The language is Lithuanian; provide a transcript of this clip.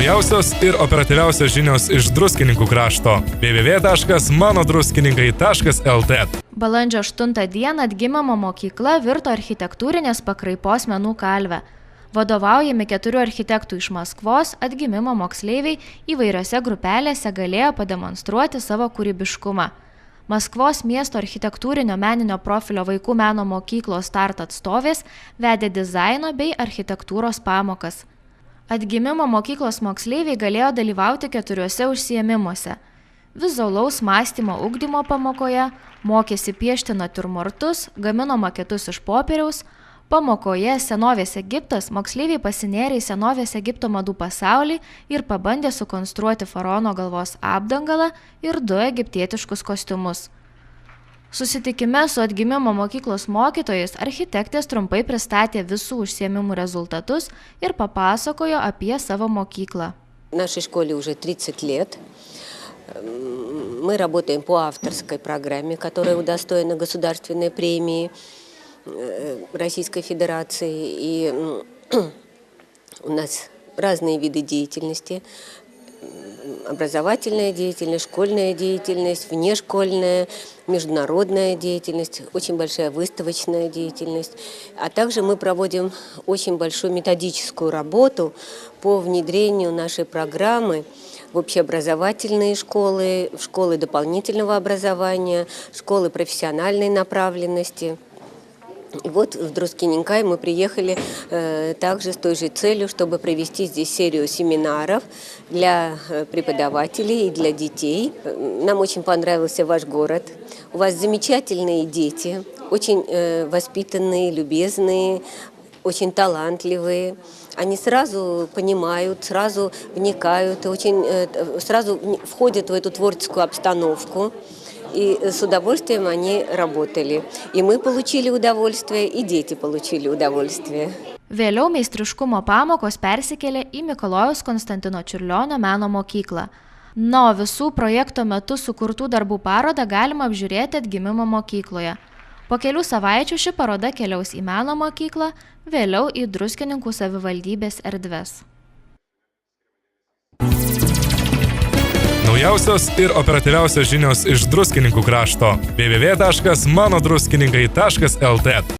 Naujausios ir operatyviausios žinios iš Druskininkų krašto. www.manodruskininkai.lt. Balandžio 8 dieną atgimimo mokykla virto architektūrinės pakraipos menų kalvę. Vadovaujami 4 architektų iš Maskvos, atgimimo moksleiviai įvairiose grupelėse galėjo pademonstruoti savo kūrybiškumą. Maskvos miesto architektūrinio meninio profilio vaikų meno mokyklos Start atstovės vedė dizaino bei architektūros pamokas. Atgimimo mokyklos moksleiviai galėjo dalyvauti 4 užsiėmimuose. Vizualaus mąstymo ugdymo pamokoje mokėsi piešti natiurmortus, gamino maketus iš popieriaus. Pamokoje Senovės Egiptas moksleiviai pasinėrė į Senovės Egipto madų pasaulį ir pabandė sukonstruoti faraono galvos apdangalą ir 2 egiptietiškus kostiumus. Susitikime su atgimimo mokyklos mokytojais architektės trumpai pristatė visų užsiėmimų rezultatus ir papasakojo apie savo моклą. Нашей школе уже 30 лет. Мы работаем по авторской программе, которая удостоена государственной премии Российской Федерации. И у нас разные виды деятельности. Образовательная деятельность, школьная деятельность, внешкольная, международная деятельность, очень большая выставочная деятельность. А также мы проводим очень большую методическую работу по внедрению нашей программы в общеобразовательные школы, в школы дополнительного образования, школы профессиональной направленности. И вот в Друскининкай мы приехали также с той же целью, чтобы провести здесь серию семинаров для преподавателей и для детей. Нам очень понравился ваш город. У вас замечательные дети, очень воспитанные, любезные, очень талантливые. Они сразу понимают, сразу вникают, сразу входят в эту творческую обстановку. И с удовольствием они работали. И мы получили удовольствие, и дети получили удовольствие. Vėliau meistriškumo pamokos persikėlė į Mikalojaus Konstantino Čiurlionio meno mokyklą. Na, o visų projekto metu sukurtų darbų parodą galima apžiūrėti atgimimo mokykloje. Po kelių savaičių ši paroda keliaus į meno mokyklą, vėliau į Druskininkų savivaldybės erdves. Naujausios ir operatyviausios žinios iš Druskininkų krašto. www.manodruskininkai.lt